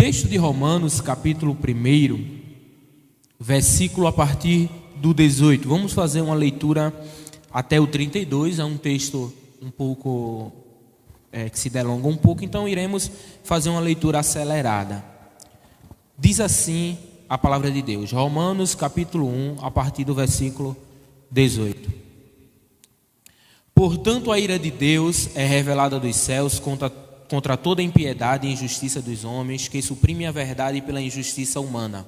texto de Romanos, capítulo 1, versículo a partir do 18. Vamos fazer uma leitura até o 32, é um texto um pouco que se delonga um pouco, então iremos fazer uma leitura acelerada. Diz assim a palavra de Deus, Romanos capítulo 1, a partir do versículo 18. Portanto, a ira de Deus é revelada dos céus contra toda a impiedade e injustiça dos homens, que suprimem a verdade pela injustiça humana.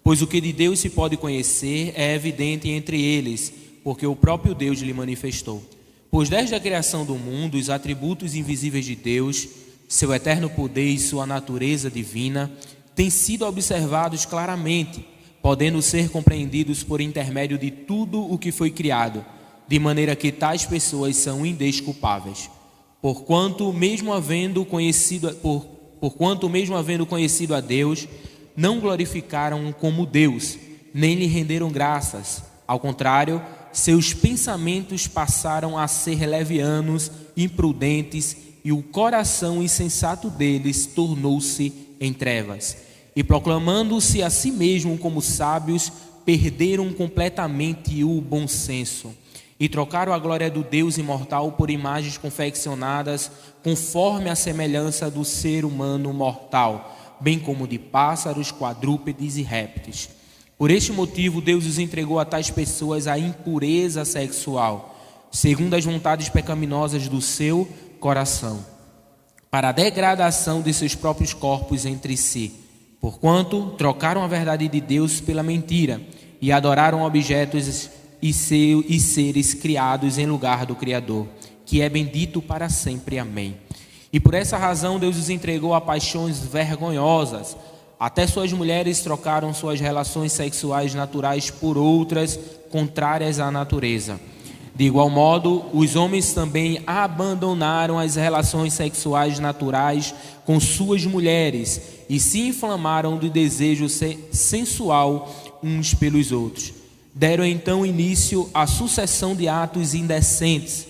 Pois o que de Deus se pode conhecer é evidente entre eles, porque o próprio Deus lhe manifestou. Pois desde a criação do mundo, os atributos invisíveis de Deus, seu eterno poder e sua natureza divina, têm sido observados claramente, podendo ser compreendidos por intermédio de tudo o que foi criado, de maneira que tais pessoas são indesculpáveis. Porquanto, mesmo havendo conhecido a Deus, não glorificaram como Deus, nem lhe renderam graças. Ao contrário, seus pensamentos passaram a ser levianos, imprudentes, e o coração insensato deles tornou-se em trevas. E proclamando-se a si mesmo como sábios, perderam completamente o bom senso. E trocaram a glória do Deus imortal por imagens confeccionadas conforme a semelhança do ser humano mortal, bem como de pássaros, quadrúpedes e répteis. Por este motivo, Deus os entregou a tais pessoas à impureza sexual, segundo as vontades pecaminosas do seu coração, para a degradação de seus próprios corpos entre si, porquanto trocaram a verdade de Deus pela mentira e adoraram objetos e seres criados em lugar do Criador, que é bendito para sempre. Amém. E por essa razão Deus os entregou a paixões vergonhosas. Até suas mulheres trocaram suas relações sexuais naturais por outras contrárias à natureza. De igual modo, os homens também abandonaram as relações sexuais naturais com suas mulheres e se inflamaram do desejo sensual uns pelos outros. Deram então início à sucessão de atos indecentes,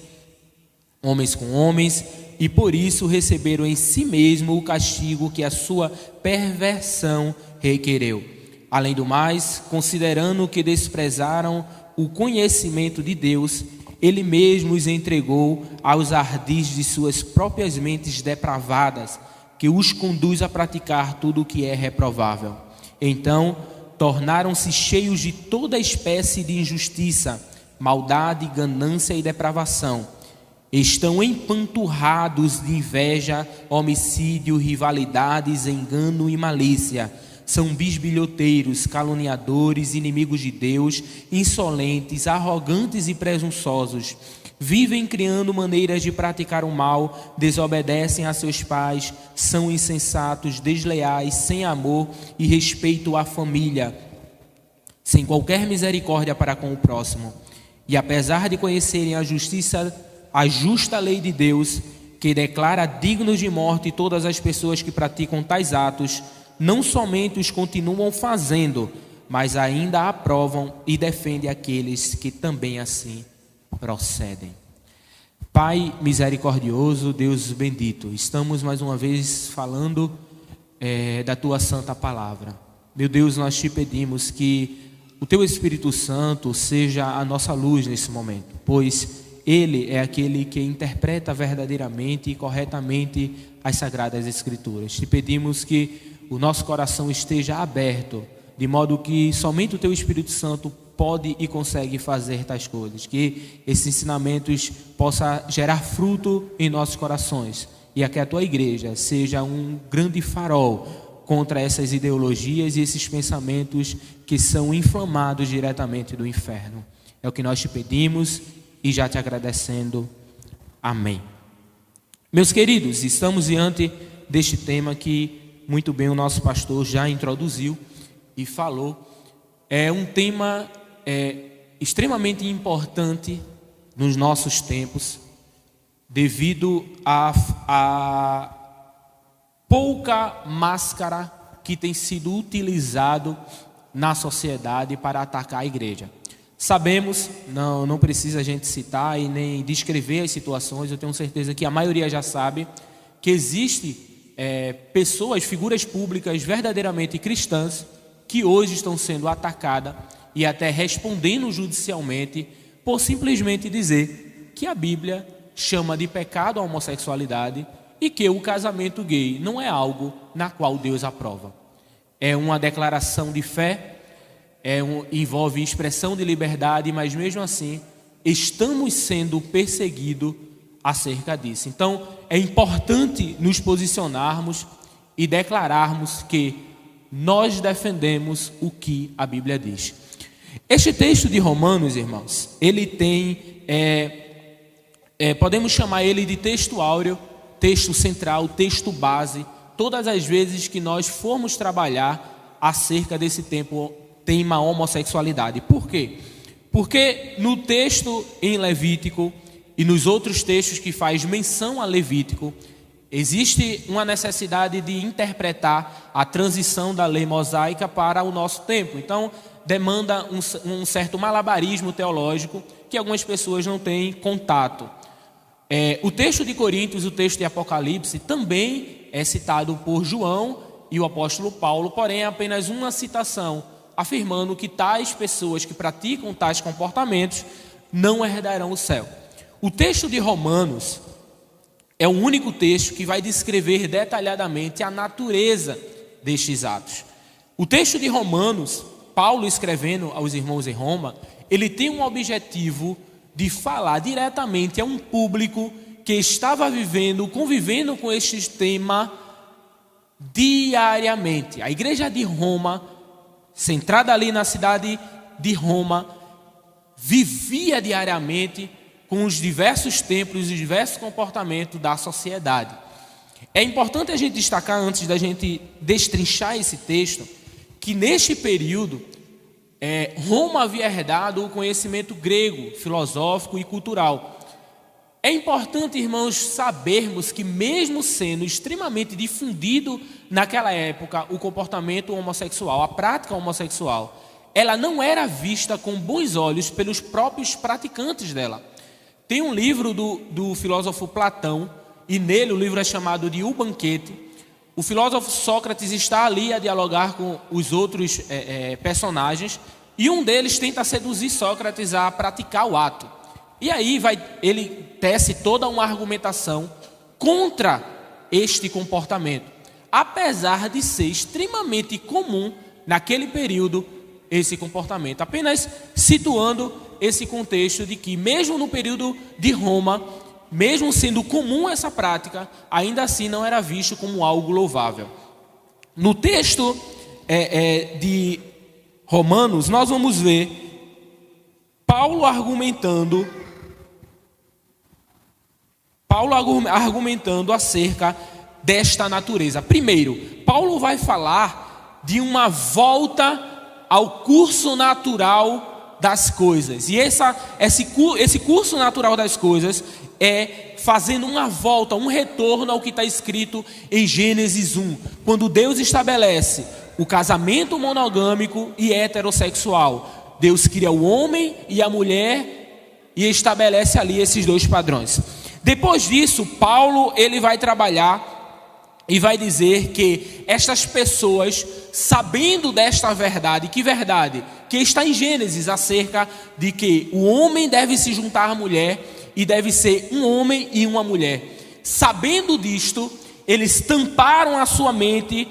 homens com homens, e por isso receberam em si mesmo o castigo que a sua perversão requereu. Além do mais, considerando que desprezaram o conhecimento de Deus, Ele mesmo os entregou aos ardis de suas próprias mentes depravadas, que os conduz a praticar tudo o que é reprovável. Então, tornaram-se cheios de toda espécie de injustiça, maldade, ganância e depravação. Estão empanturrados de inveja, homicídio, rivalidades, engano e malícia. São bisbilhoteiros, caluniadores, inimigos de Deus, insolentes, arrogantes e presunçosos. Vivem criando maneiras de praticar o mal, desobedecem a seus pais, são insensatos, desleais, sem amor e respeito à família, sem qualquer misericórdia para com o próximo. E apesar de conhecerem a justa lei de Deus, que declara dignos de morte todas as pessoas que praticam tais atos, não somente os continuam fazendo, mas ainda aprovam e defendem aqueles que também assim procedem. Pai misericordioso, Deus bendito, estamos mais uma vez falando da Tua santa palavra. Meu Deus, nós te pedimos que o Teu Espírito Santo seja a nossa luz nesse momento, pois Ele é aquele que interpreta verdadeiramente e corretamente as Sagradas Escrituras. Te pedimos que o nosso coração esteja aberto, de modo que somente o Teu Espírito Santo pode e consegue fazer tais coisas. Que esses ensinamentos possam gerar fruto em nossos corações. E que a Tua igreja seja um grande farol contra essas ideologias e esses pensamentos que são inflamados diretamente do inferno. É o que nós te pedimos e já te agradecendo. Amém. Meus queridos, estamos diante deste tema que muito bem o nosso pastor já introduziu e falou. É um tema extremamente importante nos nossos tempos, devido a pouca máscara que tem sido utilizado na sociedade para atacar a igreja. Sabemos, não precisa a gente citar e nem descrever as situações, eu tenho certeza que a maioria já sabe, que existe pessoas, figuras públicas verdadeiramente cristãs, que hoje estão sendo atacadas e até respondendo judicialmente por simplesmente dizer que a Bíblia chama de pecado a homossexualidade e que o casamento gay não é algo na qual Deus aprova. É uma declaração de fé, envolve expressão de liberdade, mas mesmo assim estamos sendo perseguidos acerca disso. Então é importante nos posicionarmos e declararmos que nós defendemos o que a Bíblia diz. Este texto de Romanos, irmãos, ele tem, podemos chamar ele de texto áureo, texto central, texto base, todas as vezes que nós formos trabalhar acerca desse tema homossexualidade. Por quê? Porque no texto em Levítico e nos outros textos que faz menção a Levítico, existe uma necessidade de interpretar a transição da lei mosaica para o nosso tempo. Então, demanda um certo malabarismo teológico que algumas pessoas não têm contato. O texto de Coríntios, o texto de Apocalipse, também é citado por João e o apóstolo Paulo, porém é apenas uma citação, afirmando que tais pessoas que praticam tais comportamentos não herdarão o céu. O texto de Romanos é o único texto que vai descrever detalhadamente a natureza destes atos. O texto de Romanos, Paulo escrevendo aos irmãos em Roma, ele tem um objetivo de falar diretamente a um público que estava convivendo com este tema diariamente. A igreja de Roma, centrada ali na cidade de Roma, vivia diariamente com os diversos templos e os diversos comportamentos da sociedade. É importante a gente destacar, antes da gente destrinchar esse texto, que neste período Roma havia herdado o conhecimento grego, filosófico e cultural. É importante, irmãos, sabermos que mesmo sendo extremamente difundido naquela época o comportamento homossexual, a prática homossexual, ela não era vista com bons olhos pelos próprios praticantes dela. Tem um livro do filósofo Platão, e nele o livro é chamado de O Banquete. O filósofo Sócrates está ali a dialogar com os outros personagens, e um deles tenta seduzir Sócrates a praticar o ato. E aí ele tece toda uma argumentação contra este comportamento, apesar de ser extremamente comum naquele período esse comportamento. Apenas situando esse contexto de que mesmo no período de Roma, mesmo sendo comum essa prática, ainda assim não era visto como algo louvável. No texto de Romanos, nós vamos ver Paulo argumentando acerca desta natureza. Primeiro, Paulo vai falar de uma volta ao curso natural das coisas. E esse curso natural das coisas é fazendo uma volta, um retorno ao que está escrito em Gênesis 1, quando Deus estabelece o casamento monogâmico e heterossexual. Deus cria o homem e a mulher e estabelece ali esses dois padrões. Depois disso, Paulo ele vai trabalhar e vai dizer que estas pessoas, sabendo desta verdade, que verdade? Que está em Gênesis, acerca de que o homem deve se juntar à mulher e deve ser um homem e uma mulher. Sabendo disto, eles tamparam a sua mente,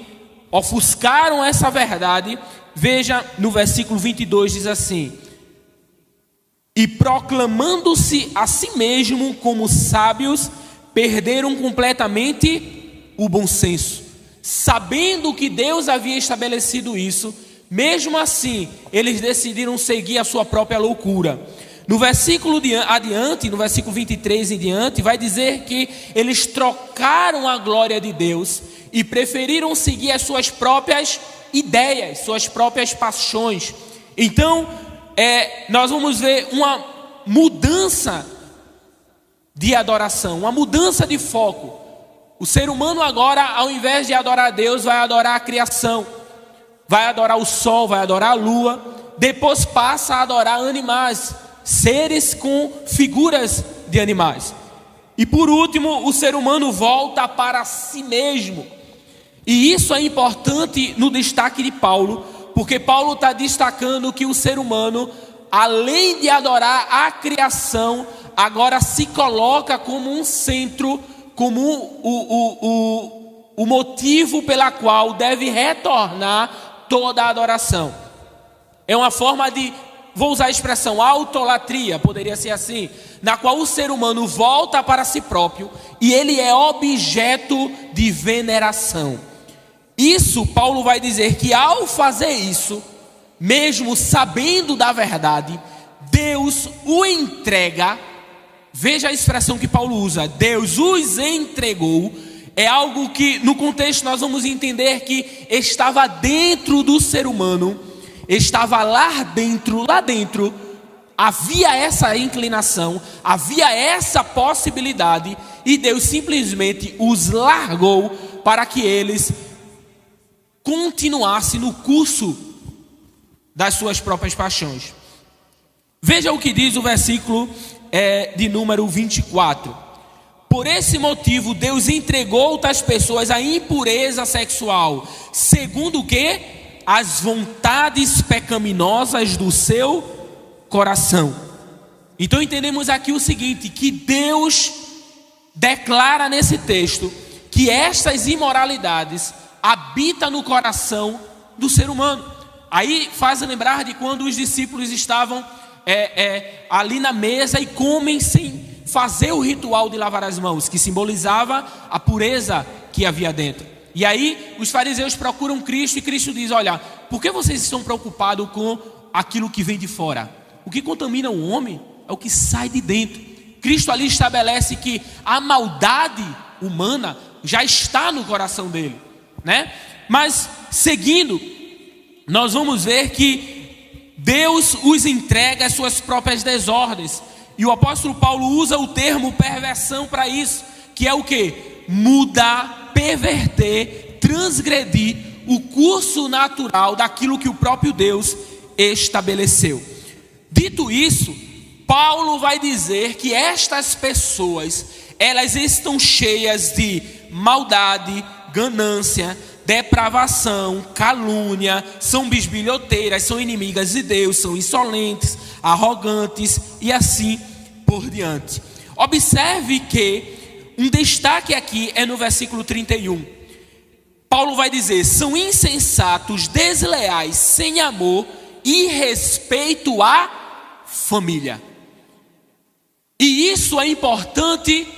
ofuscaram essa verdade. Veja no versículo 22, diz assim: e proclamando-se a si mesmo como sábios, perderam completamente o bom senso. Sabendo que Deus havia estabelecido isso, mesmo assim, eles decidiram seguir a sua própria loucura. No versículo adiante, no versículo 23 em diante, vai dizer que eles trocaram a glória de Deus e preferiram seguir as suas próprias ideias, suas próprias paixões. Então, nós vamos ver uma mudança de adoração, uma mudança de foco. O ser humano agora, ao invés de adorar a Deus, vai adorar a criação, vai adorar o sol, vai adorar a lua, depois passa a adorar animais, seres com figuras de animais. E por último, o ser humano volta para si mesmo. E isso é importante no destaque de Paulo, porque Paulo está destacando que o ser humano, além de adorar a criação, agora se coloca como um centro, como o motivo pela qual deve retornar toda a adoração. É uma forma de, vou usar a expressão autolatria, poderia ser assim, na qual o ser humano volta para si próprio e ele é objeto de veneração. Isso, Paulo vai dizer que ao fazer isso, mesmo sabendo da verdade, Deus o entrega. Veja a expressão que Paulo usa, Deus os entregou. É algo que no contexto nós vamos entender que estava dentro do ser humano, estava lá dentro, havia essa inclinação, havia essa possibilidade, e Deus simplesmente os largou para que eles continuassem no curso das suas próprias paixões. Veja o que diz o versículo de número 24. Por esse motivo Deus entregou tais pessoas à impureza sexual, segundo o que? As vontades pecaminosas do seu coração. Então entendemos aqui o seguinte, que Deus declara nesse texto que estas imoralidades habitam no coração do ser humano. Aí faz lembrar de quando os discípulos estavam ali na mesa e comem sem fazer o ritual de lavar as mãos, que simbolizava a pureza que havia dentro. E aí os fariseus procuram Cristo e Cristo diz: olha, por que vocês estão preocupados com aquilo que vem de fora? O que contamina o homem é o que sai de dentro. Cristo ali estabelece que a maldade humana já está no coração dele, né? Mas seguindo, nós vamos ver que Deus os entrega às suas próprias desordens. E o apóstolo Paulo usa o termo perversão para isso, que é o que? Mudar, perverter, transgredir o curso natural daquilo que o próprio Deus estabeleceu. Dito isso, Paulo vai dizer que estas pessoas, elas estão cheias de maldade, ganância, depravação, calúnia, são bisbilhoteiras, são inimigas de Deus, são insolentes, arrogantes e assim por diante. Observe que um destaque aqui é no versículo 31. Paulo vai dizer: são insensatos, desleais, sem amor e respeito à família. E isso é importante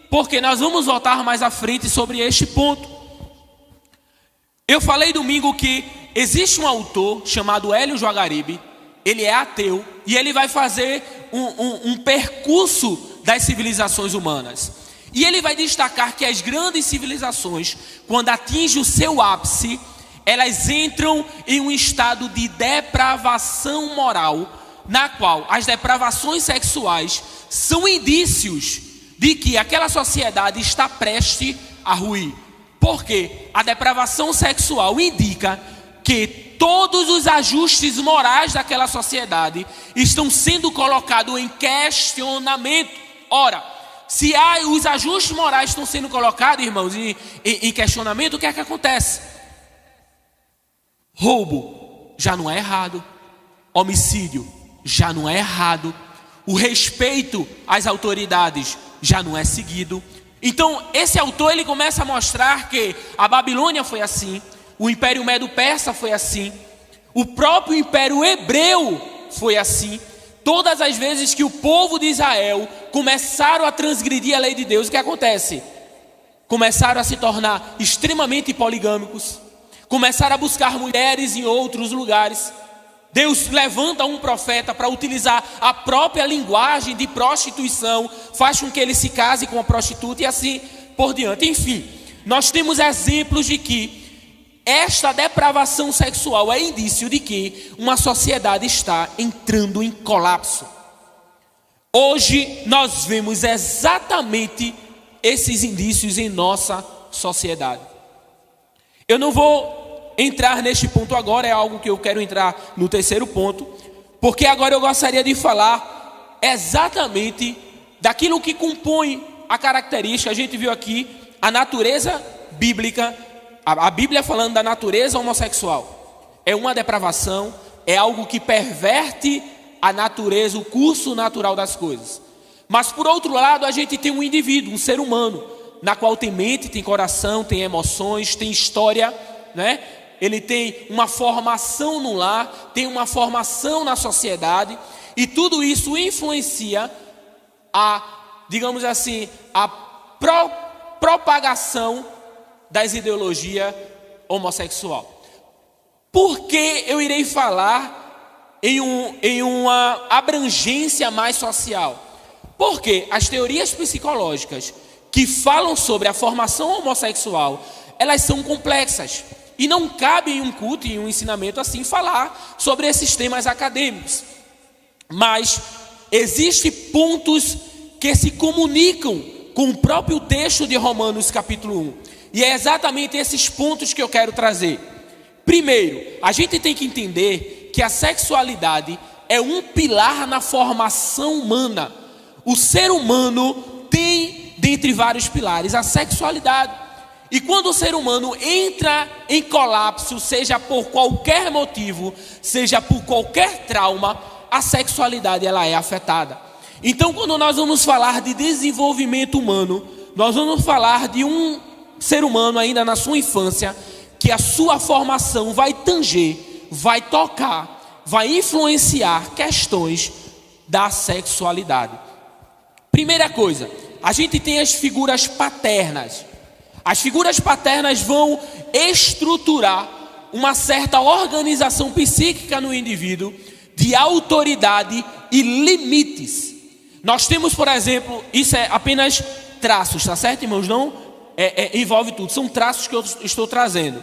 porque nós vamos voltar mais à frente sobre este ponto. Eu falei domingo que existe um autor chamado Hélio Joagaribe, ele é ateu e ele vai fazer um percurso das civilizações humanas. E ele vai destacar que as grandes civilizações, quando atingem o seu ápice, elas entram em um estado de depravação moral, na qual as depravações sexuais são indícios de que aquela sociedade está prestes a ruir. Porque a depravação sexual indica que todos os ajustes morais daquela sociedade estão sendo colocados em questionamento. Ora, se os ajustes morais estão sendo colocados, irmãos, em questionamento, o que é que acontece? Roubo já não é errado, homicídio já não é errado, o respeito às autoridades já não é seguido. Então esse autor ele começa a mostrar que a Babilônia foi assim, o Império Medo-Persa foi assim, o próprio Império Hebreu foi assim. Todas as vezes que o povo de Israel começaram a transgredir a lei de Deus, o que acontece? Começaram a se tornar extremamente poligâmicos, começaram a buscar mulheres em outros lugares. Deus levanta um profeta para utilizar a própria linguagem de prostituição, faz com que ele se case com a prostituta e assim por diante. Enfim, nós temos exemplos de que esta depravação sexual é indício de que uma sociedade está entrando em colapso. Hoje nós vemos exatamente esses indícios em nossa sociedade. Eu não vou entrar neste ponto agora, é algo que eu quero entrar no terceiro ponto, porque agora eu gostaria de falar exatamente daquilo que compõe a característica. A gente viu aqui a natureza bíblica a Bíblia falando da natureza homossexual, é uma depravação, é algo que perverte a natureza, o curso natural das coisas. Mas por outro lado, a gente tem um indivíduo, um ser humano, na qual tem mente, tem coração, tem emoções, tem história, né? Ele tem uma formação no lar, tem uma formação na sociedade, e tudo isso influencia digamos assim, a propagação das ideologias homossexual. Por que eu irei falar em uma abrangência mais social? Porque as teorias psicológicas que falam sobre a formação homossexual, elas são complexas. E não cabe em um culto, em um ensinamento assim, falar sobre esses temas acadêmicos. Mas existem pontos que se comunicam com o próprio texto de Romanos capítulo 1. E é exatamente esses pontos que eu quero trazer. Primeiro, a gente tem que entender que a sexualidade é um pilar na formação humana. O ser humano tem, dentre vários pilares, a sexualidade. E quando o ser humano entra em colapso, seja por qualquer motivo, seja por qualquer trauma, a sexualidade ela é afetada. Então, quando nós vamos falar de desenvolvimento humano, nós vamos falar de um ser humano ainda na sua infância, que a sua formação vai tanger, vai tocar, vai influenciar questões da sexualidade. Primeira coisa, a gente tem as figuras paternas. As figuras paternas vão estruturar uma certa organização psíquica no indivíduo de autoridade e limites. Nós temos, por exemplo, isso é apenas traços, tá certo, irmãos? Não envolve tudo, são traços que eu estou trazendo.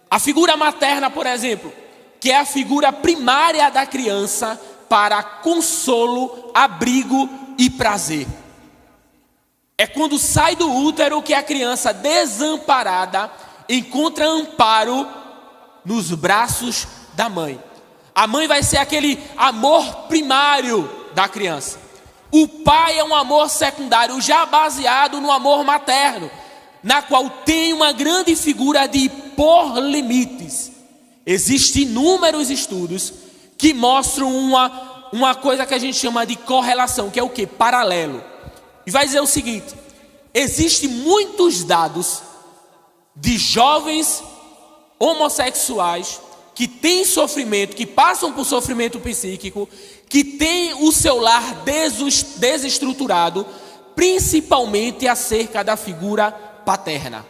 A figura materna, por exemplo, que é a figura primária da criança para consolo, abrigo e prazer. É quando sai do útero que a criança desamparada encontra amparo nos braços da mãe. A mãe vai ser aquele amor primário da criança. O pai é um amor secundário, já baseado no amor materno, na qual tem uma grande figura de impor limites. Existem inúmeros estudos que mostram uma coisa que a gente chama de correlação, que é o quê? Paralelo. E vai dizer o seguinte: existem muitos dados de jovens homossexuais que têm sofrimento, que passam por sofrimento psíquico, que têm o seu lar desestruturado, principalmente acerca da figura paterna.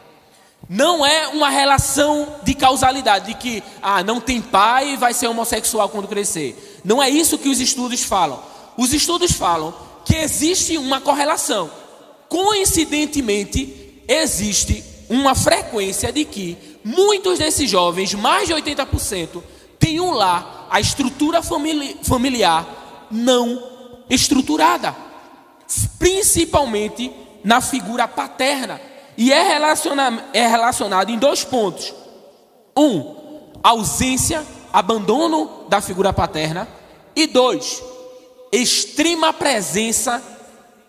Não é uma relação de causalidade, de que não tem pai e vai ser homossexual quando crescer. Não é isso que os estudos falam. Os estudos falam que existe uma correlação. Coincidentemente, existe uma frequência de que muitos desses jovens, mais de 80%, têm um lar, a estrutura familiar não estruturada, principalmente na figura paterna. E é relacionado em 2 pontos. Ausência, abandono da figura paterna. E 2, extrema presença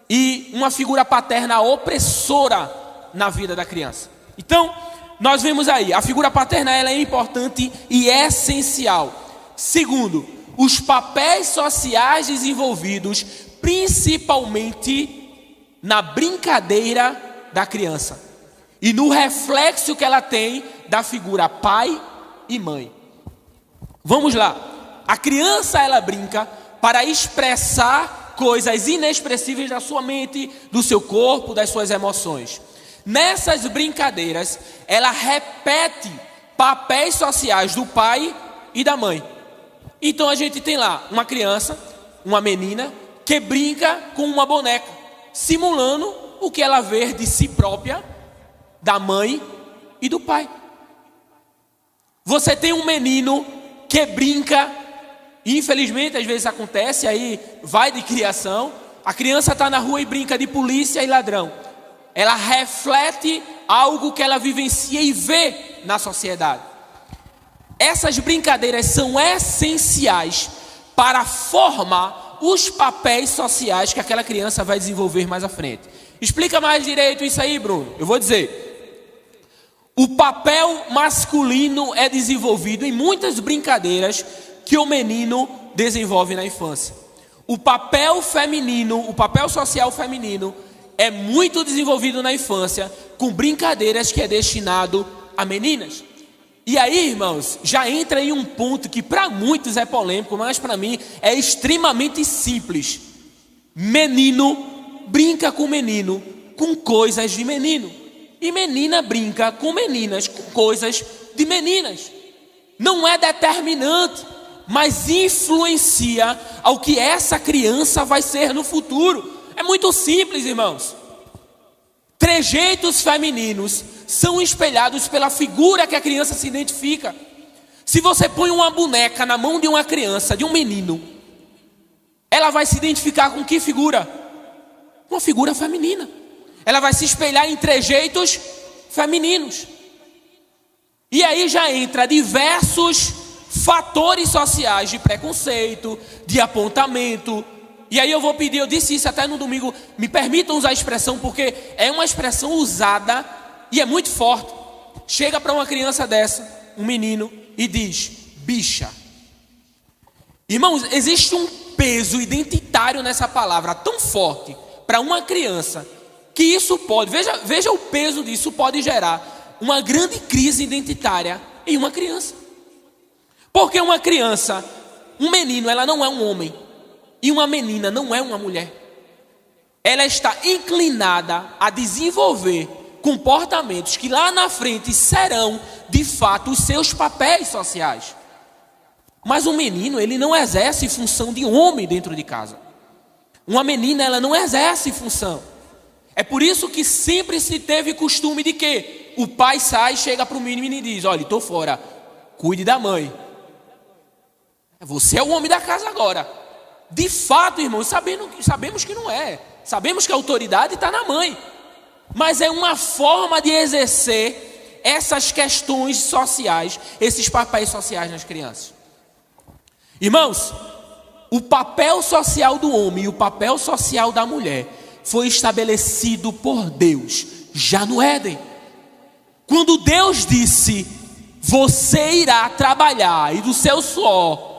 e uma figura paterna opressora na vida da criança. Então, nós vemos aí, a figura paterna ela é importante e é essencial. Segundo, os papéis sociais desenvolvidos, principalmente na brincadeira da criança e no reflexo que ela tem da figura pai e mãe. Vamos lá. A criança ela brinca para expressar coisas inexpressíveis da sua mente, do seu corpo, das suas emoções. Nessas brincadeiras, ela repete papéis sociais do pai e da mãe. Então a gente tem lá uma criança, uma menina, que brinca com uma boneca, simulando o que ela vê de si própria, da mãe e do pai. Você tem um menino que brinca, e infelizmente às vezes acontece, aí vai de criação, a criança está na rua e brinca de polícia e ladrão. Ela reflete algo que ela vivencia e vê na sociedade. Essas brincadeiras são essenciais para formar os papéis sociais que aquela criança vai desenvolver mais à frente. Explica mais direito isso aí, Bruno. Eu vou dizer. O papel masculino é desenvolvido em muitas brincadeiras que o menino desenvolve na infância. O papel feminino, o papel social feminino é muito desenvolvido na infância com brincadeiras que é destinado a meninas. E aí, irmãos, já entra em um ponto que para muitos é polêmico, mas para mim é extremamente simples. Menino brinca com menino com coisas de menino. E menina brinca com meninas com coisas de meninas. Não é determinante, mas influencia ao que essa criança vai ser no futuro. É muito simples, irmãos. Trejeitos femininos são espelhados pela figura que a criança se identifica. Se você põe uma boneca na mão de uma criança, de um menino, ela vai se identificar com que figura? Uma figura feminina. Ela vai se espelhar em trejeitos femininos. E aí já entra diversos fatores sociais de preconceito, de apontamento. E aí eu vou pedir, eu disse isso até no domingo, me permitam usar a expressão, porque é uma expressão usada e é muito forte. Chega para uma criança dessa, um menino, e diz, bicha. Irmãos, existe um peso identitário nessa palavra tão forte para uma criança, que isso pode, veja o peso disso, pode gerar uma grande crise identitária em uma criança. Porque uma criança, um menino, ela não é um homem. E uma menina não é uma mulher. Ela está inclinada a desenvolver comportamentos que lá na frente serão, de fato, os seus papéis sociais. Mas um menino, ele não exerce função de homem dentro de casa. Uma menina, ela não exerce função. É por isso que sempre se teve costume de que o pai sai, chega para o menino e diz, olha, estou fora, cuide da mãe. Você é o homem da casa agora. De fato, irmãos, sabemos que não é. Sabemos que a autoridade está na mãe. Mas é uma forma de exercer essas questões sociais, esses papéis sociais nas crianças. Irmãos, o papel social do homem e o papel social da mulher foi estabelecido por Deus, já no Éden. Quando Deus disse, você irá trabalhar e do seu suor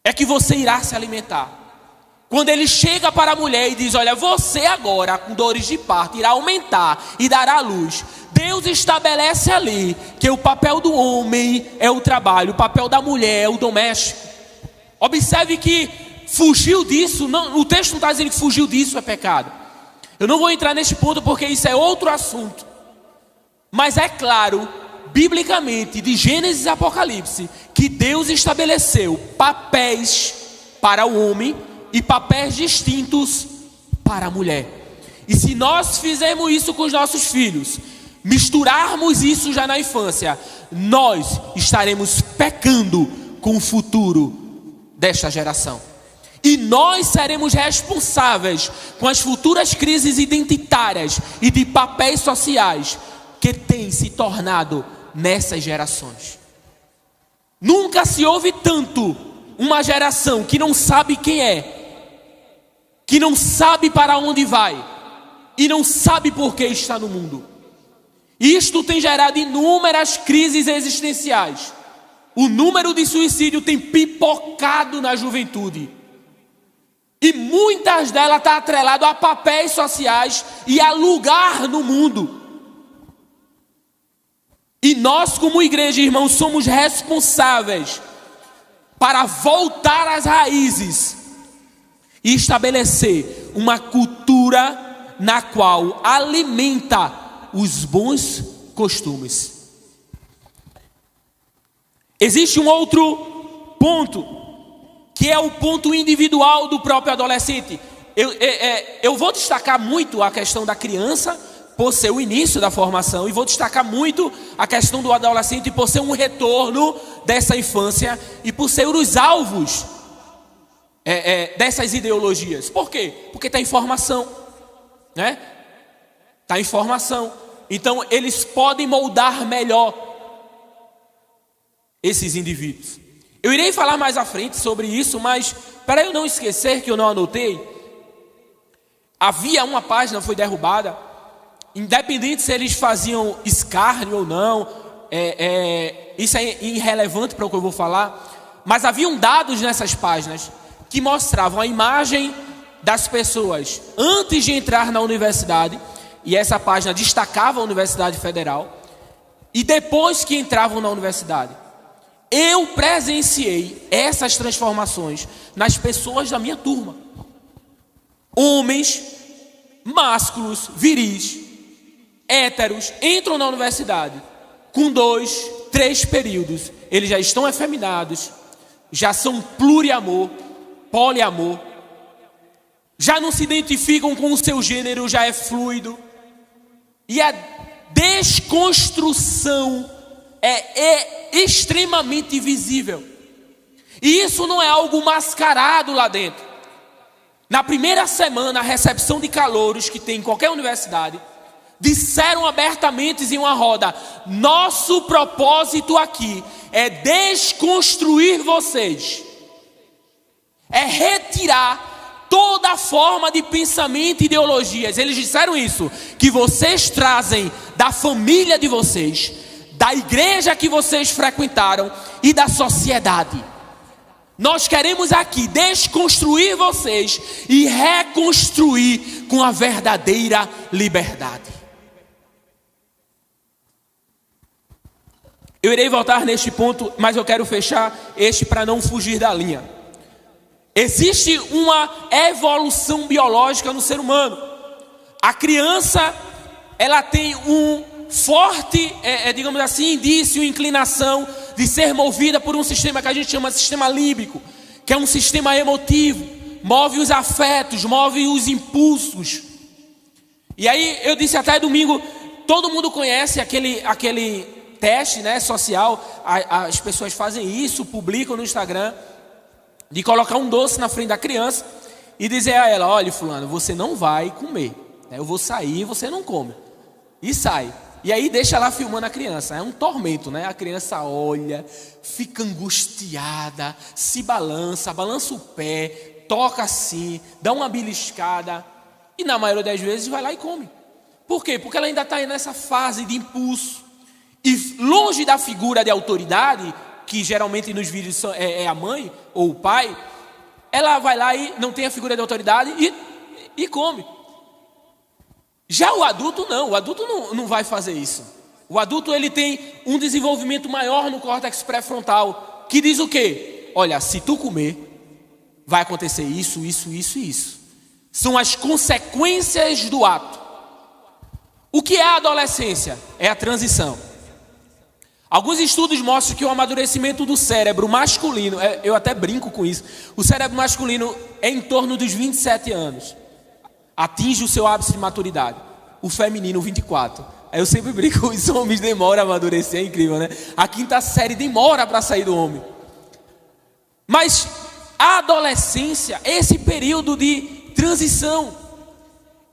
é que você irá se alimentar. Quando ele chega para a mulher e diz, olha, você agora com dores de parto irá aumentar e dará à luz. Deus estabelece ali que o papel do homem é o trabalho, o papel da mulher é o doméstico. Observe que fugiu disso, não, o texto não está dizendo que fugiu disso é pecado. Eu não vou entrar nesse ponto porque isso é outro assunto. Mas é claro, biblicamente, de Gênesis a Apocalipse, que Deus estabeleceu papéis para o homem e papéis distintos para a mulher. E se nós fizermos isso com os nossos filhos, misturarmos isso já na infância, nós estaremos pecando com o futuro desta geração. E nós seremos responsáveis com as futuras crises identitárias e de papéis sociais que têm se tornado nessas gerações. Nunca se ouve tanto uma geração que não sabe quem é, que não sabe para onde vai e não sabe por que está no mundo. Isto tem gerado inúmeras crises existenciais. O número de suicídio tem pipocado na juventude. E muitas delas estão atreladas a papéis sociais e a lugar no mundo. E nós, como igreja, irmãos, somos responsáveis para voltar às raízes e estabelecer uma cultura na qual alimenta os bons costumes. Existe um outro ponto, que é o ponto individual do próprio adolescente. Eu vou destacar muito a questão da criança, por ser o início da formação, e vou destacar muito a questão do adolescente por ser um retorno dessa infância e por ser os alvos dessas ideologias. Por quê? Porque está em formação, né? Está em formação. Então eles podem moldar melhor esses indivíduos. Eu irei falar mais à frente sobre isso, mas para eu não esquecer que eu não anotei, havia uma página, foi derrubada, independente se eles faziam escárnio ou não, isso é irrelevante para o que eu vou falar, mas haviam dados nessas páginas que mostravam a imagem das pessoas antes de entrar na universidade, e essa página destacava a Universidade Federal, e depois que entravam na universidade. Eu presenciei essas transformações nas pessoas da minha turma. Homens, másculos, viris, héteros, entram na universidade com 2, 3 períodos. Eles já estão efeminados, já são pluriamor, poliamor, já não se identificam com o seu gênero, já é fluido. E a desconstrução é extremamente visível. E isso não é algo mascarado lá dentro. Na primeira semana, a recepção de calouros que tem em qualquer universidade, disseram abertamente em uma roda: nosso propósito aqui é desconstruir vocês, é retirar toda forma de pensamento e ideologias. Eles disseram isso, que vocês trazem da família de vocês, da igreja que vocês frequentaram e da sociedade. Nós queremos aqui desconstruir vocês e reconstruir com a verdadeira liberdade. Eu irei voltar neste ponto, mas eu quero fechar este para não fugir da linha. Existe uma evolução biológica no ser humano. A criança, ela tem um forte, digamos assim, indício, inclinação de ser movida por um sistema que a gente chama de sistema límbico, que é um sistema emotivo, move os afetos, move os impulsos. E aí eu disse até domingo, todo mundo conhece aquele teste, né, social, as pessoas fazem isso, publicam no Instagram, de colocar um doce na frente da criança e dizer a ela: olha, fulano, você não vai comer, eu vou sair e você não come. E sai. E aí deixa lá filmando a criança. É um tormento, né? A criança olha, fica angustiada, se balança o pé, toca assim, dá uma beliscada e na maioria das vezes vai lá e come. Por quê? Porque ela ainda está nessa fase de impulso. E longe da figura de autoridade, que geralmente nos vídeos é a mãe ou o pai, ela vai lá e não tem a figura de autoridade e come. Já o adulto não, o adulto não vai fazer isso. O adulto, ele tem um desenvolvimento maior no córtex pré-frontal, que diz o quê? Olha, se tu comer, vai acontecer isso, isso, isso e isso. São as consequências do ato. O que é a adolescência? É a transição. Alguns estudos mostram que o amadurecimento do cérebro masculino, eu até brinco com isso, o cérebro masculino é em torno dos 27 anos. Atinge o seu ápice de maturidade. O feminino, 24. Aí eu sempre brinco, os homens demoram a amadurecer, é incrível, né? A 5ª série demora para sair do homem. Mas a adolescência, esse período de transição,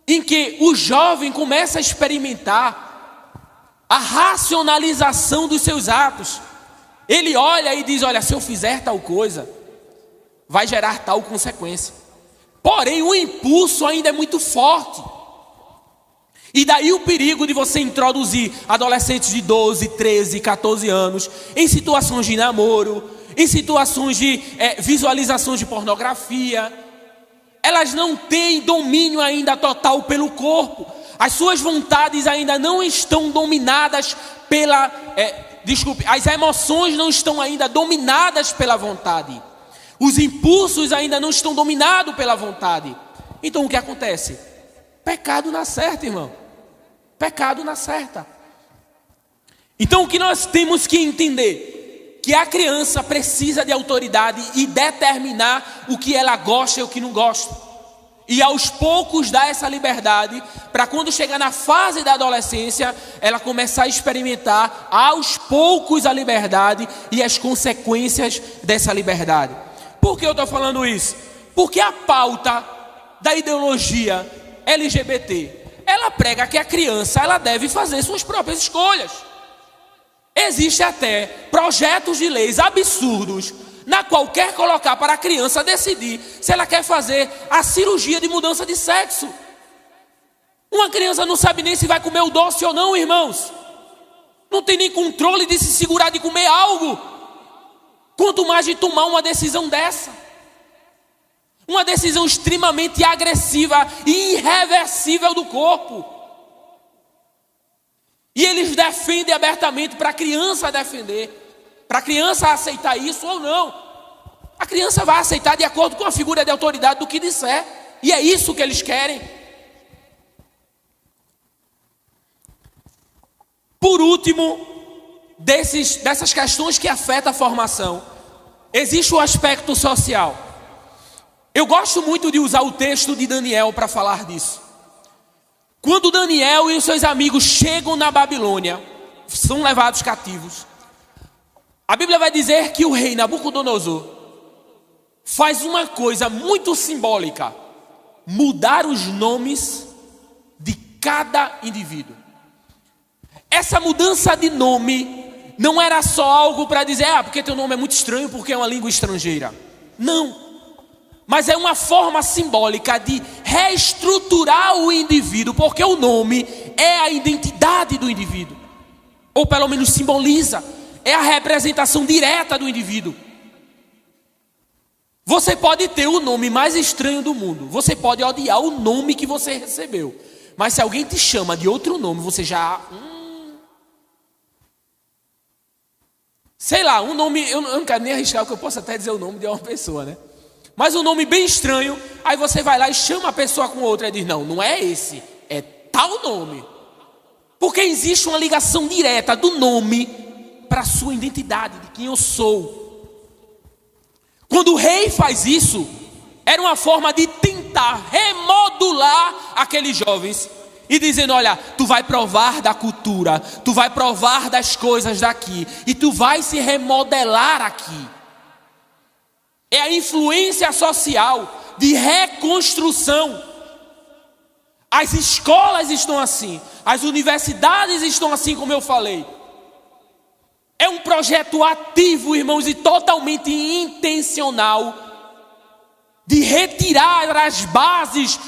em que o jovem começa a experimentar a racionalização dos seus atos. Ele olha e diz: olha, se eu fizer tal coisa, vai gerar tal consequência. Porém, o impulso ainda é muito forte. E daí o perigo de você introduzir adolescentes de 12, 13, 14 anos em situações de namoro, em situações de visualizações de pornografia. Elas não têm domínio ainda total pelo corpo. As suas vontades ainda não estão dominadas pela... as emoções não estão ainda dominadas pela vontade. Os impulsos ainda não estão dominados pela vontade. Então o que acontece? Pecado na certa, irmão. Pecado na certa. Então o que nós temos que entender? Que a criança precisa de autoridade e determinar o que ela gosta e o que não gosta. E aos poucos dar essa liberdade, para quando chegar na fase da adolescência, ela começar a experimentar aos poucos a liberdade e as consequências dessa liberdade. Por que eu estou falando isso? Porque a pauta da ideologia LGBT, ela prega que a criança, ela deve fazer suas próprias escolhas. Existe até projetos de leis absurdos, na qual quer colocar para a criança decidir se ela quer fazer a cirurgia de mudança de sexo. Uma criança não sabe nem se vai comer o doce ou não, irmãos. Não tem nem controle de se segurar de comer algo. Quanto mais de tomar uma decisão dessa. Uma decisão extremamente agressiva e irreversível do corpo. E eles defendem abertamente para a criança defender. Para a criança aceitar isso ou não. A criança vai aceitar de acordo com a figura de autoridade do que disser. E é isso que eles querem. Por último, dessas questões que afetam a formação, existe o aspecto social. Eu gosto muito de usar o texto de Daniel para falar disso. Quando Daniel e os seus amigos chegam na Babilônia, são levados cativos, a Bíblia vai dizer que o rei Nabucodonosor faz uma coisa muito simbólica: mudar os nomes de cada indivíduo. Essa mudança de nome não era só algo para dizer, porque teu nome é muito estranho, porque é uma língua estrangeira. Não. Mas é uma forma simbólica de reestruturar o indivíduo, porque o nome é a identidade do indivíduo. Ou pelo menos simboliza, é a representação direta do indivíduo. Você pode ter o nome mais estranho do mundo, você pode odiar o nome que você recebeu, mas se alguém te chama de outro nome, você já... Sei lá, um nome, eu não quero nem arriscar, porque eu posso até dizer o nome de uma pessoa, né? Mas um nome bem estranho, aí você vai lá e chama a pessoa com outra e diz, não é esse, é tal nome. Porque existe uma ligação direta do nome para a sua identidade, de quem eu sou. Quando o rei faz isso, era uma forma de tentar remodular aqueles jovens e dizendo, olha, tu vai provar da cultura, tu vai provar das coisas daqui e tu vai se remodelar aqui. É a influência social de reconstrução. As escolas estão assim, as universidades estão assim, como eu falei. É um projeto ativo, irmãos, e totalmente intencional de retirar as bases.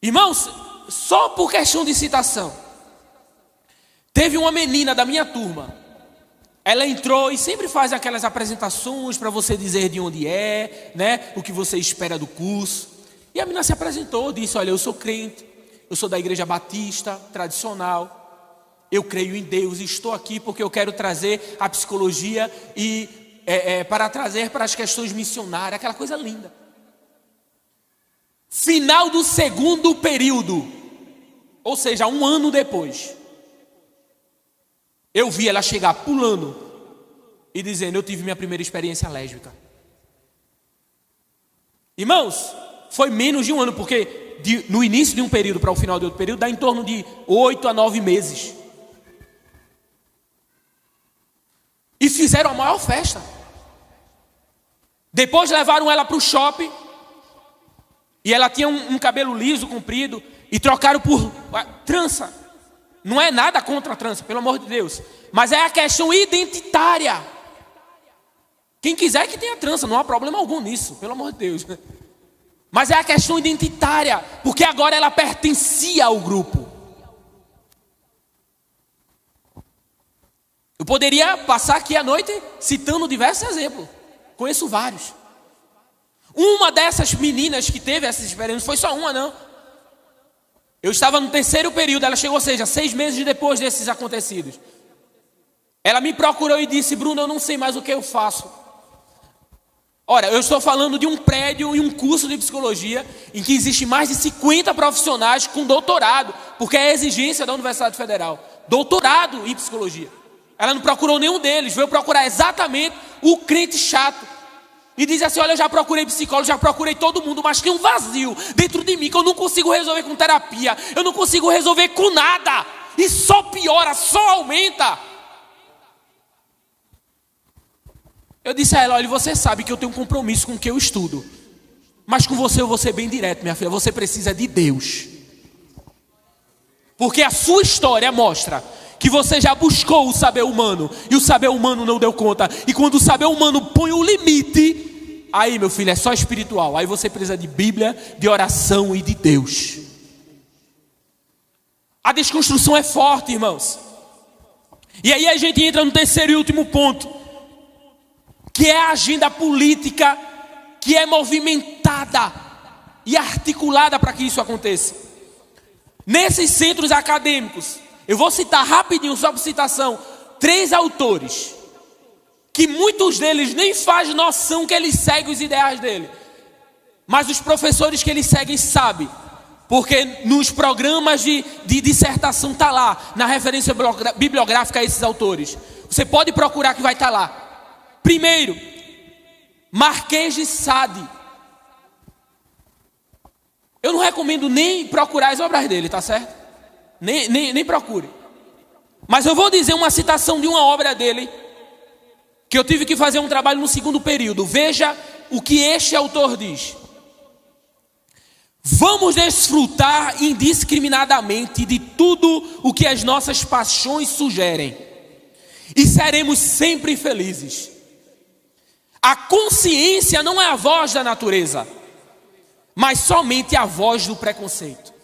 Irmãos, só por questão de citação, teve uma menina da minha turma. Ela entrou e sempre faz aquelas apresentações para você dizer de onde é, né? O que você espera do curso. E a menina se apresentou, disse, olha, eu sou crente, eu sou da igreja batista, tradicional. Eu creio em Deus e estou aqui porque eu quero trazer a psicologia e para trazer para as questões missionárias, aquela coisa linda. Final do segundo período, ou seja, 1 ano depois, eu vi ela chegar pulando e dizendo, eu tive minha primeira experiência lésbica. Irmãos, foi menos de 1 ano, porque no início de um período para o final de outro período, dá em torno de 8 a 9 meses. E fizeram a maior festa. Depois levaram ela para o shopping. E ela tinha um cabelo liso, comprido. E trocaram por trança. Não é nada contra a trança, pelo amor de Deus. Mas é a questão identitária. Quem quiser que tenha trança, não há problema algum nisso, pelo amor de Deus. Mas é a questão identitária. Porque agora ela pertencia ao grupo. Eu poderia passar aqui a noite citando diversos exemplos. Conheço vários. Uma dessas meninas que teve essas experiências, foi só uma, não. Eu estava no 3º período, ela chegou, ou seja, 6 meses depois desses acontecidos. Ela me procurou e disse, Bruno, eu não sei mais o que eu faço. Ora, eu estou falando de um prédio e um curso de psicologia em que existe mais de 50 profissionais com doutorado, porque é a exigência da Universidade Federal. Doutorado em psicologia. Ela não procurou nenhum deles, veio procurar exatamente o crente chato. E diz assim, olha, eu já procurei psicólogo, já procurei todo mundo, mas tem um vazio dentro de mim que eu não consigo resolver com terapia, eu não consigo resolver com nada. E só piora, só aumenta. Eu disse a ela, olha, você sabe que eu tenho um compromisso com o que eu estudo. Mas com você eu vou ser bem direto, minha filha, você precisa de Deus. Porque a sua história mostra que você já buscou o saber humano e o saber humano não deu conta. E quando o saber humano põe o limite, aí, meu filho, é só espiritual. Aí você precisa de Bíblia, de oração e de Deus. A desconstrução é forte, irmãos. E aí a gente entra no terceiro e último ponto, que é a agenda política que é movimentada e articulada para que isso aconteça. Nesses centros acadêmicos, eu vou citar rapidinho, só por citação, 3 autores, que muitos deles nem fazem noção que eles seguem os ideais dele. Mas os professores que eles seguem sabem, porque nos programas de dissertação está lá, na referência bibliográfica a esses autores. Você pode procurar que vai estar lá. Primeiro, Marquês de Sade. Eu não recomendo nem procurar as obras dele, tá certo? Nem procure. Mas eu vou dizer uma citação de uma obra dele, que eu tive que fazer um trabalho no segundo período. Veja o que este autor diz. Vamos desfrutar indiscriminadamente de tudo o que as nossas paixões sugerem, e seremos sempre felizes. A consciência não é a voz da natureza, mas somente a voz do preconceito.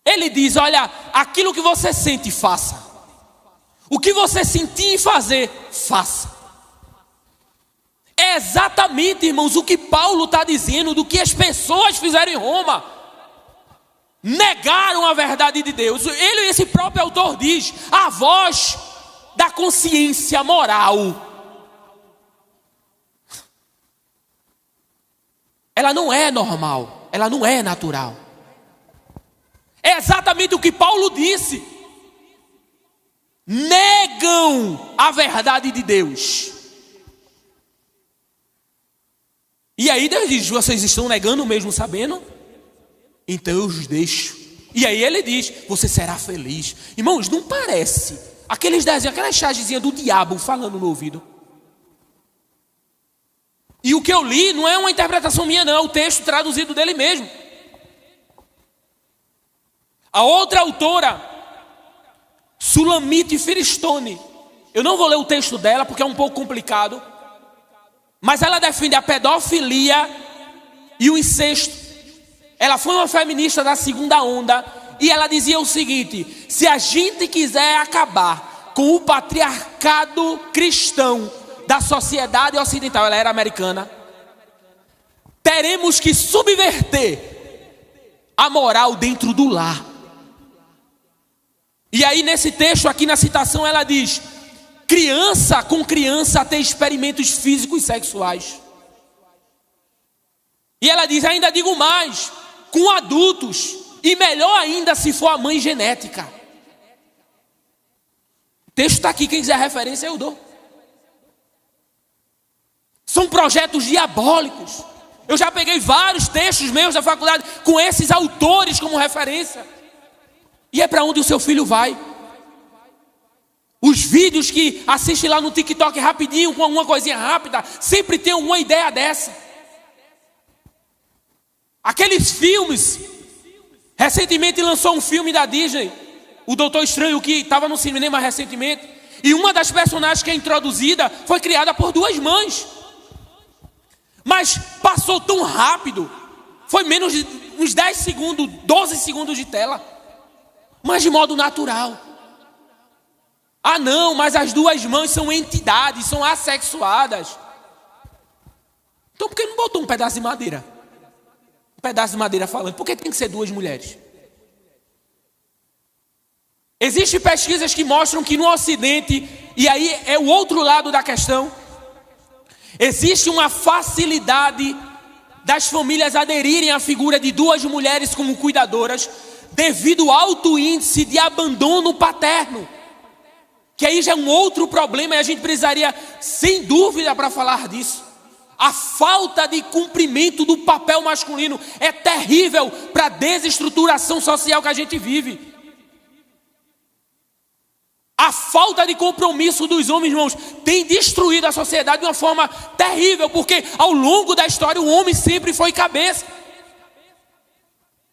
Ele diz, olha, aquilo que você sente, faça. O que você sentir e fazer, faça. É exatamente, irmãos, o que Paulo está dizendo do que as pessoas fizeram em Roma. Negaram a verdade de Deus. Esse próprio autor diz, a voz da consciência moral, ela não é normal, ela não é natural. É exatamente o que Paulo disse. Negam a verdade de Deus. E aí Deus diz, vocês estão negando mesmo sabendo? Então eu os deixo. E aí ele diz, você será feliz. Irmãos, não parece aqueles desenhos, aquelas chargezinhas do diabo falando no ouvido? E o que eu li não é uma interpretação minha não, é o texto traduzido dele mesmo. A outra autora, Sulamite Firestone, eu não vou ler o texto dela porque é um pouco complicado, mas ela defende a pedofilia e o incesto. Ela foi uma feminista da segunda onda e ela dizia o seguinte: se a gente quiser acabar com o patriarcado cristão da sociedade ocidental, ela era americana, teremos que subverter a moral dentro do lar. E aí nesse texto aqui na citação ela diz: criança com criança tem experimentos físicos e sexuais. E ela diz, ainda digo mais, com adultos, e melhor ainda se for a mãe genética. O texto está aqui, quem quiser referência eu dou. São projetos diabólicos. Eu já peguei vários textos meus da faculdade com esses autores como referência. E é para onde o seu filho vai. Os vídeos que assiste lá no TikTok rapidinho, com alguma coisinha rápida, sempre tem alguma ideia dessa. Aqueles filmes, recentemente lançou um filme da Disney, o Doutor Estranho, que estava no cinema recentemente, e uma das personagens que é introduzida foi criada por 2 mães. Mas passou tão rápido, foi menos de uns 10 segundos, 12 segundos de tela, mas de modo natural. Ah não, mas as 2 mães são entidades, são assexuadas. Então por que não botou um pedaço de madeira? Um pedaço de madeira falando, por que tem que ser 2 mulheres? Existem pesquisas que mostram que no Ocidente, e aí é o outro lado da questão, existe uma facilidade das famílias aderirem à figura de 2 mulheres como cuidadoras, devido ao alto índice de abandono paterno. Que aí já é um outro problema e a gente precisaria, sem dúvida, para falar disso. A falta de cumprimento do papel masculino é terrível para a desestruturação social que a gente vive. A falta de compromisso dos homens, irmãos, tem destruído a sociedade de uma forma terrível, porque ao longo da história o homem sempre foi cabeça.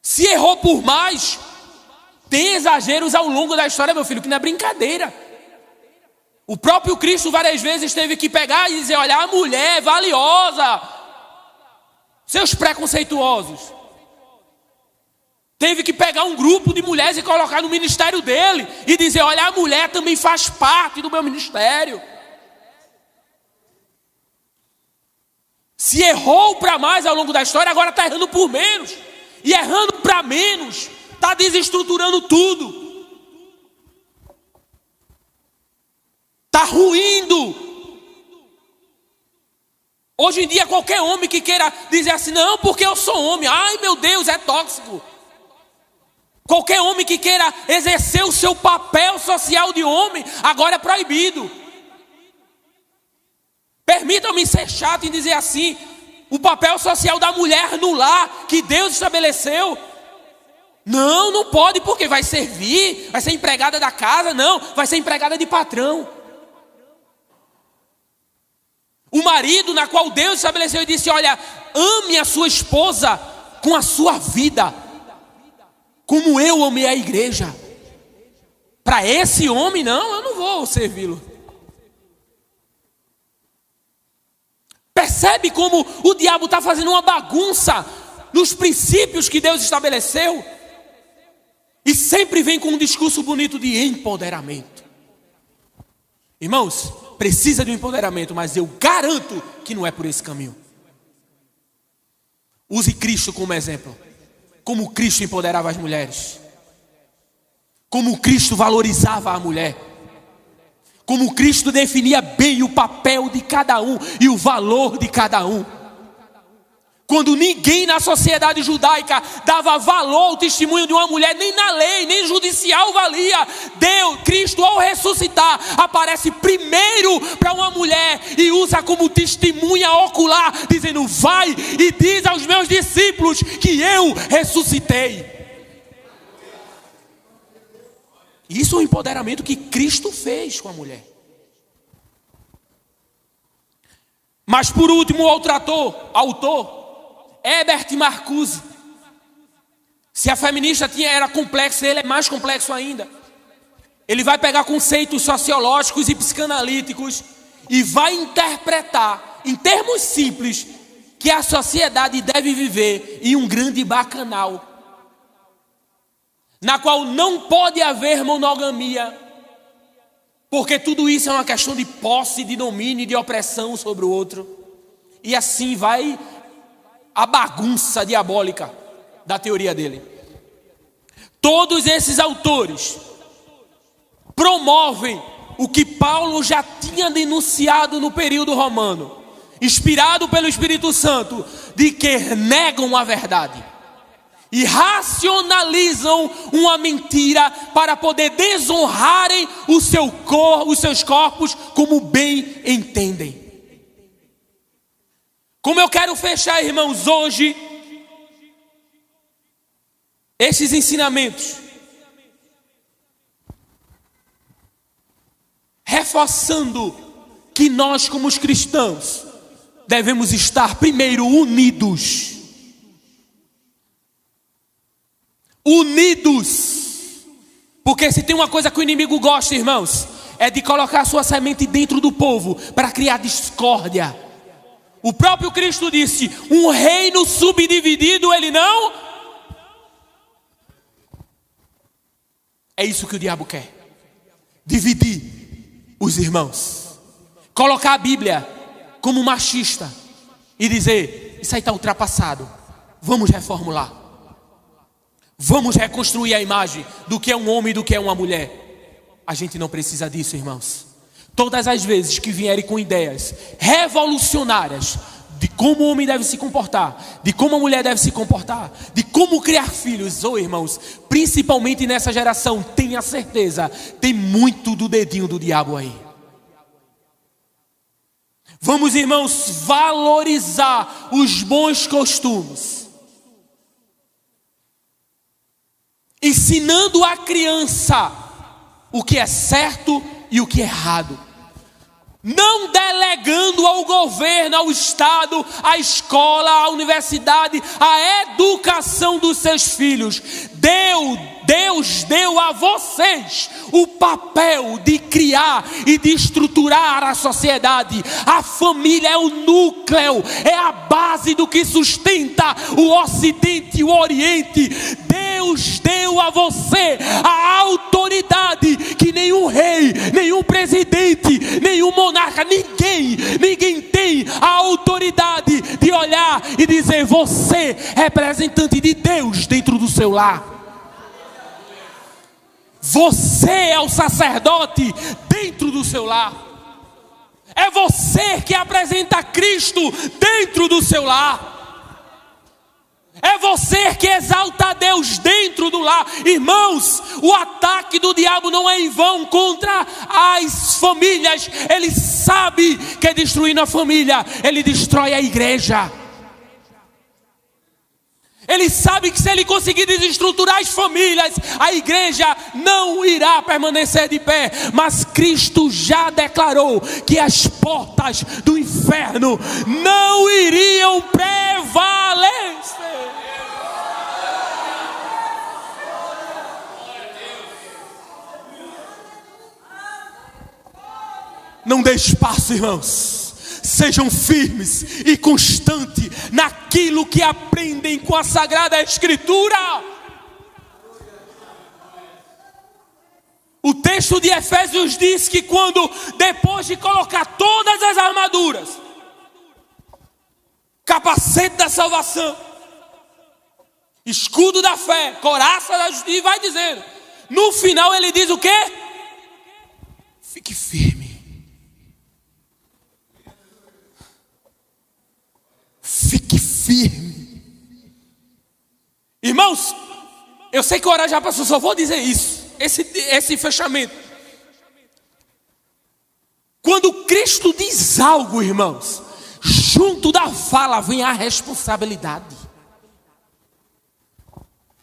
Se errou por mais, tem exageros ao longo da história, meu filho, que não é brincadeira. O próprio Cristo várias vezes teve que pegar e dizer: olha, a mulher é valiosa. Seus preconceituosos. Teve que pegar um grupo de mulheres e colocar no ministério dele e dizer: olha, a mulher também faz parte do meu ministério. Se errou para mais ao longo da história, agora está errando por menos. E errando para menos, está desestruturando tudo. Está ruindo. Hoje em dia, qualquer homem que queira dizer assim: não, porque eu sou homem, ai meu Deus, é tóxico. Qualquer homem que queira exercer o seu papel social de homem, agora é proibido. Permitam-me ser chato e dizer assim: o papel social da mulher no lar, que Deus estabeleceu, não pode, porque vai servir, vai ser empregada da casa, não, vai ser empregada de patrão. O marido, na qual Deus estabeleceu e disse: olha, ame a sua esposa com a sua vida, como eu amei a igreja. Para esse homem, não, eu não vou servi-lo. Percebe como o diabo está fazendo uma bagunça nos princípios que Deus estabeleceu? E sempre vem com um discurso bonito de empoderamento. Irmãos, precisa de um empoderamento, mas eu garanto que não é por esse caminho. Use Cristo como exemplo. Como Cristo empoderava as mulheres. Como Cristo valorizava a mulher. Como Cristo definia bem o papel de cada um e o valor de cada um. Quando ninguém na sociedade judaica dava valor ao testemunho de uma mulher, nem na lei, nem judicial valia. Cristo, ao ressuscitar, aparece primeiro para uma mulher e usa como testemunha ocular, dizendo: vai e diz aos meus discípulos que eu ressuscitei. Isso é o empoderamento que Cristo fez com a mulher. Mas por último, outro autor, Herbert Marcuse. Se a feminista era complexa, ele é mais complexo ainda. Ele vai pegar conceitos sociológicos e psicanalíticos e vai interpretar, em termos simples, que a sociedade deve viver em um grande bacanal, na qual não pode haver monogamia, porque tudo isso é uma questão de posse, de domínio e de opressão sobre o outro. E assim vai a bagunça diabólica da teoria dele. Todos esses autores promovem o que Paulo já tinha denunciado no período romano, inspirado pelo Espírito Santo, de que negam a verdade e racionalizam uma mentira para poder desonrarem os seus corpos como bem entendem. Como eu quero fechar, irmãos, hoje esses ensinamentos, reforçando que nós, como os cristãos, devemos estar primeiro unidos. Porque se tem uma coisa que o inimigo gosta, irmãos, é de colocar a sua semente dentro do povo para criar discórdia. O próprio Cristo disse: um reino subdividido ele não. É isso que o diabo quer. Dividir os irmãos. Colocar a Bíblia como machista e dizer: isso aí está ultrapassado, vamos reformular. Vamos reconstruir a imagem do que é um homem e do que é uma mulher. A gente não precisa disso, irmãos. Todas as vezes que vierem com ideias revolucionárias de como o homem deve se comportar, de como a mulher deve se comportar, de como criar filhos, irmãos, principalmente nessa geração, tenha certeza, tem muito do dedinho do diabo aí. Vamos, irmãos, valorizar os bons costumes, ensinando a criança o que é certo e o que é errado, não delegando ao governo, ao Estado, à escola, à universidade, a educação dos seus filhos. Deus deu a vocês o papel de criar e de estruturar a sociedade. A família é o núcleo, é a base do que sustenta o Ocidente e o Oriente. Deus deu a você a autoridade que nenhum rei, nenhum presidente, nenhum monarca, ninguém tem a autoridade de olhar e dizer: você é representante de Deus dentro do seu lar. Você é o sacerdote dentro do seu lar. É você que apresenta Cristo dentro do seu lar. É você que exalta a Deus dentro do lar. Irmãos, o ataque do diabo não é em vão contra as famílias. Ele sabe que é destruindo a família, ele destrói a igreja. Ele sabe que se ele conseguir desestruturar as famílias, a igreja não irá permanecer de pé. Mas Cristo já declarou que as portas do inferno não iriam prevalecer. Não dê espaço, irmãos. Sejam firmes e constantes naquilo que aprendem com a Sagrada Escritura. O texto de Efésios diz que depois de colocar todas as armaduras, capacete da salvação, escudo da fé, coraça da justiça, e vai dizendo. No final ele diz o quê? Fique firme. Fique firme. Irmãos, eu sei que o horário já passou, só vou dizer isso. Esse fechamento. Quando Cristo diz algo, irmãos, junto da fala vem a responsabilidade.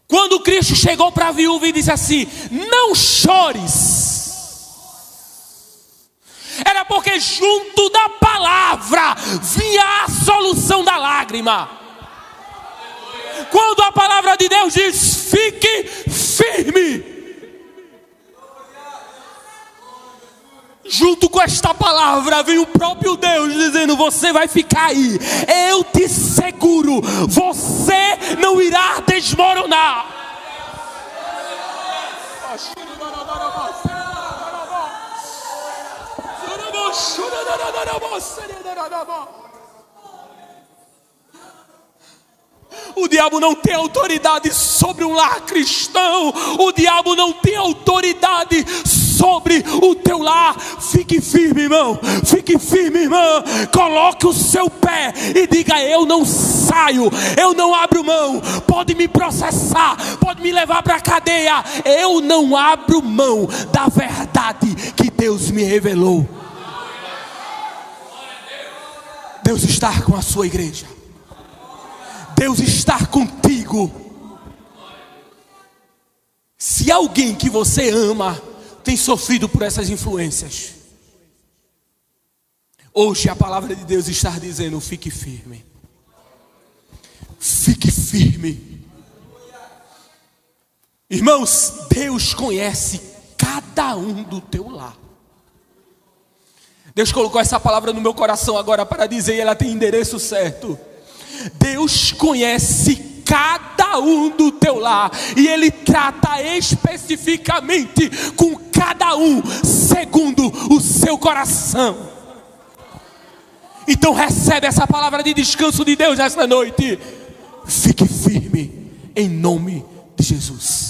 Quando Cristo chegou para a viúva e disse assim: não chores, era porque junto da palavra vinha a solução da lágrima. Quando a palavra de Deus diz: fique firme, junto com esta palavra vem o próprio Deus dizendo: você vai ficar aí, eu te seguro, você não irá desmoronar. O diabo não tem autoridade sobre um lar cristão. O diabo não tem autoridade sobre o teu lar. Fique firme, irmão. Fique firme, irmã. Coloque o seu pé e diga: eu não saio, eu não abro mão. Pode me processar, pode me levar para a cadeia, eu não abro mão da verdade que Deus me revelou. Deus está com a sua igreja. Deus está contigo. Se alguém que você ama tem sofrido por essas influências, hoje a palavra de Deus está dizendo: fique firme. Fique firme. Irmãos, Deus conhece cada um do teu lar. Deus colocou essa palavra no meu coração agora para dizer, e ela tem endereço certo. Deus conhece cada um do teu lar, e Ele trata especificamente com cada um segundo o seu coração. Então recebe essa palavra de descanso de Deus nesta noite. Fique firme em nome de Jesus.